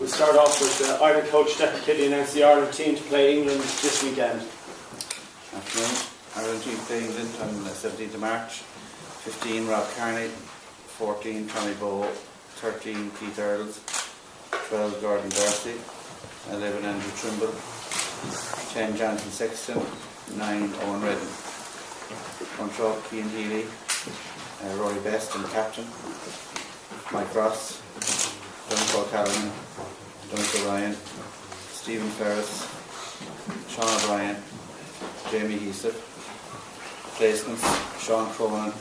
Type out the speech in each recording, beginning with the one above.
We'll start off with Ireland coach Declan Kidney announced the Ireland team to play England this weekend. Afternoon. Ireland team play England on the 17th of March. 15 Rob Kearney, 14 Tommy Bowe, 13 Keith Earls, 12 Gordon Darcy, 11 Andrew Trimble, 10 Jonathan Sexton, 9 Owen Redden. Front row Cian Healy, Rory Best and captain, Mike Ross, Donald Callahan, Donald Ryan, Stephen Ferris, Sean O'Brien, Jamie Heaslip. Placements: Sean Cronin,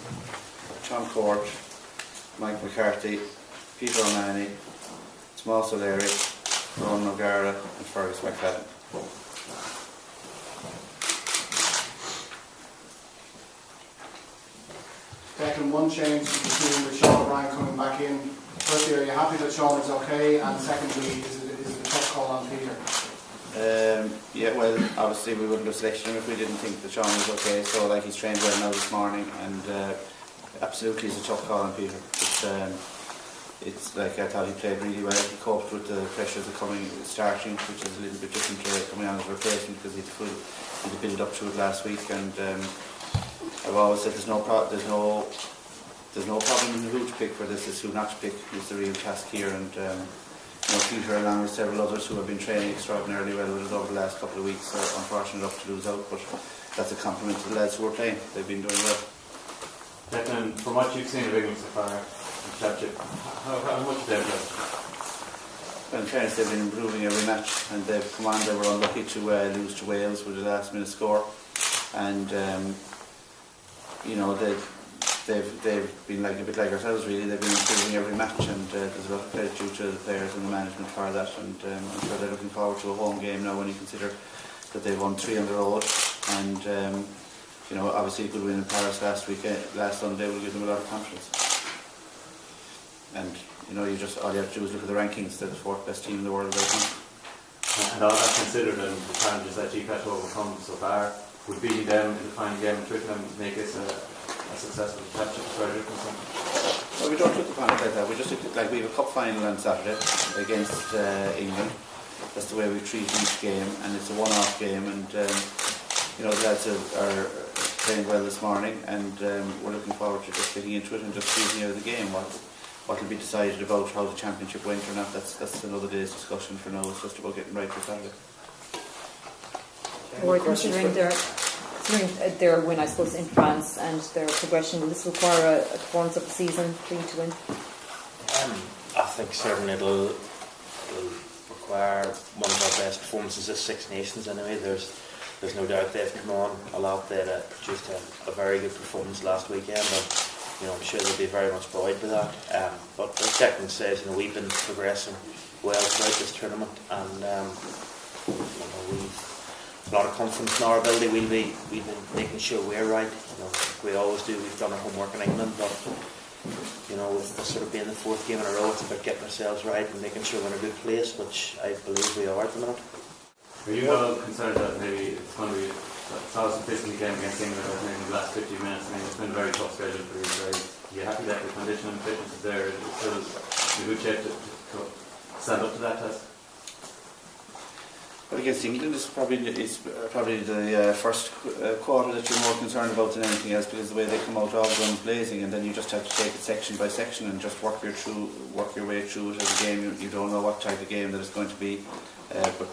Tom Court, Mike McCarthy, Peter O'Mahony, Tomas O'Leary, Ronan O'Gara and Fergus McFadden. Declan, one change to the team with Sean O'Brien coming back in. Firstly, are you happy that Sean is okay? And secondly, is it a tough call on Peter? Yeah, well, obviously we wouldn't have selected him if we didn't think that Sean was okay. So, like, he's trained well now this morning, and absolutely it's a tough call on Peter. It's like, I thought he played really well. He coped with the pressures of starting, which is a little bit different to coming on as a replacement, because he had to build up to it last week. And I've always said there's no problem in who to pick for this. It's who not to pick is the real task here. And Peter, along with several others who have been training extraordinarily well with us over the last couple of weeks, are unfortunate enough to lose out, but that's a compliment to the lads who are playing. They've been doing well. Declan, from what you've seen of England so far, how much have they improved? Well, in fairness, they've been improving every match, and they've come on. They were unlucky to lose to Wales with a last-minute score, and they've been a bit like ourselves, really. They've been improving every match, and there's a lot of credit due to the players and the management for that. And I'm sure they're looking forward to a home game now, when you consider that they won 3 on the road, and obviously a good win in Paris last Sunday will give them a lot of confidence. And all you have to do is look at the rankings. They're the 4th best team in the world right now. And all that considered, and the challenges that you've had to overcome so far, would beating them in the final game in Twickenham make this a successful championship as far as you're concerned? Well, we don't look upon it like that. We just look at, we have a cup final on Saturday against England. That's the way we treat each game, and it's a one-off game. And the lads are playing well this morning, and we're looking forward to just getting into it and just squeezing out of the game. What will be decided about how the championship went or not, that's another day's discussion. For now, it's just about getting right for Saturday. Rory, considering their win, I suppose, in France and their progression, will this require a performance of the season for you to win? I think certainly it'll require one of our best performances as Six Nations anyway. There's no doubt they've come on a lot. They produced a very good performance last weekend, and I'm sure they'll be very much buoyed by that. But as Declan says, we've been progressing well throughout this tournament, and we've a lot of confidence in our ability. We'll be making sure we're right. We always do. We've done our homework in England, but with sort of being the 4th game in a row, it's about getting ourselves right and making sure we're in a good place, which I believe we are at the minute. Are you all concerned that maybe it's going to be a thousand physical game against England in the last 15 minutes? I mean, it's been a very tough schedule for you guys. Are you happy that the condition and fitness is there? It's still in good shape to stand up to that test? But against England, it's probably the first quarter that you're more concerned about than anything else, because the way they come out all guns blazing, and then you just have to take it section by section and just work your way through it as a game. You don't know what type of game that it's going to be, but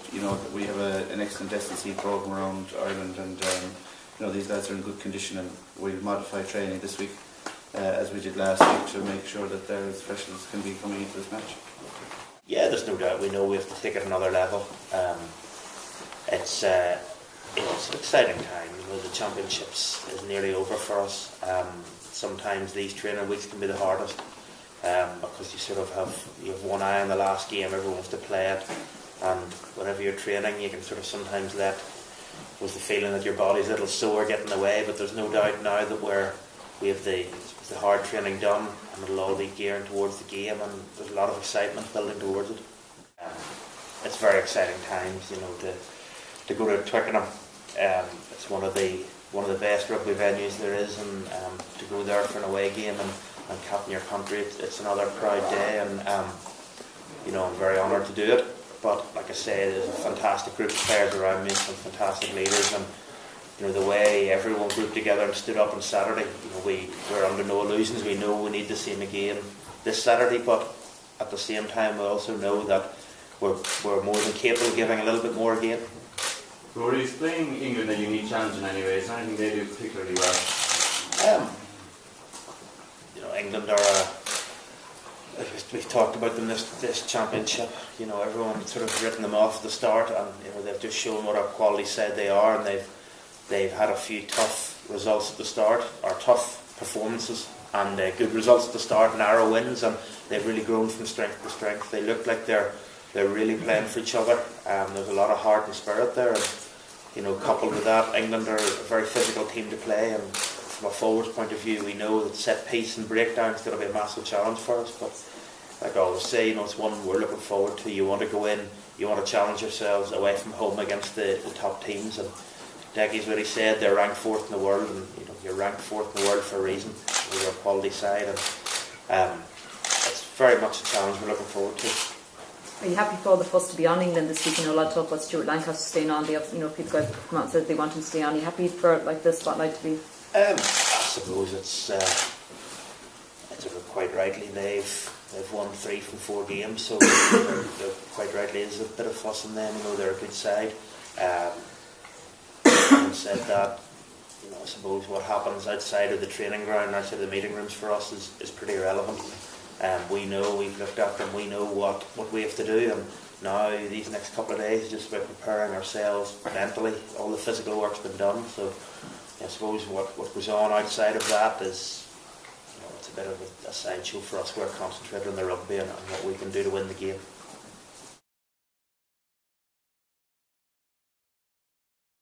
we have an excellent S&C programme around Ireland, and these lads are in good condition, and we'll modify training this week as we did last week to make sure that they're as fresh as can be coming into this match. Yeah, there's no doubt. We know we have to take it another level. It's an exciting time. The championships is nearly over for us. Sometimes these training weeks can be the hardest because you have one eye on the last game. Everyone wants to play it, and whenever you're training, you can sometimes let with the feeling that your body's a little sore get in the way. But there's no doubt now that we have the hard training done, and it'll all be gearing towards the game, and there's a lot of excitement building towards it. It's very exciting times, to go to Twickenham. It's one of the best rugby venues there is, and to go there for an away game and captain your country, it's another proud day, and I'm very honoured to do it. But like I say, there's a fantastic group of players around me, some fantastic leaders, and the way everyone grouped together and stood up on Saturday, we're under no illusions. We know we need the same again this Saturday, but at the same time we also know that we're more than capable of giving a little bit more again. Rory, is playing England a unique challenge in any way? Is there anything they do particularly well? England are we've talked about them this championship. Everyone sort of written them off at the start, and they've just shown what a quality side they are, and they've had a few tough results at the start, or tough performances, and good results at the start, narrow wins, and they've really grown from strength to strength. They look like they're really playing for each other. There's a lot of heart and spirit there, and coupled with that, England are a very physical team to play, and from a forwards point of view, we know that set piece and breakdown is going to be a massive challenge for us. But like I always say, it's one we're looking forward to. You want to go in, you want to challenge yourselves away from home against the top teams, and Decky's what he said, they're ranked 4th in the world, and you're ranked 4th in the world for a reason. You're a quality side, and it's very much a challenge we're looking forward to. Are you happy for all the fuss to be on England this week? A lot of talk about Stuart Lancaster staying on. They have, people guys have come out and said they want him to stay on. Are you happy for the spotlight to be? I suppose it's quite rightly they've won 3 from 4 games, so they're quite rightly there's a bit of fuss in them. They're a good side. Having said that, I suppose what happens outside of the training ground, outside of the meeting rooms for us is pretty irrelevant. We know, we've looked at them, we know what we have to do, and now these next couple of days is just about preparing ourselves mentally. All the physical work's been done, so I suppose what goes on outside of that is it's a bit of a sideshow for us. We're concentrated on the rugby and what we can do to win the game.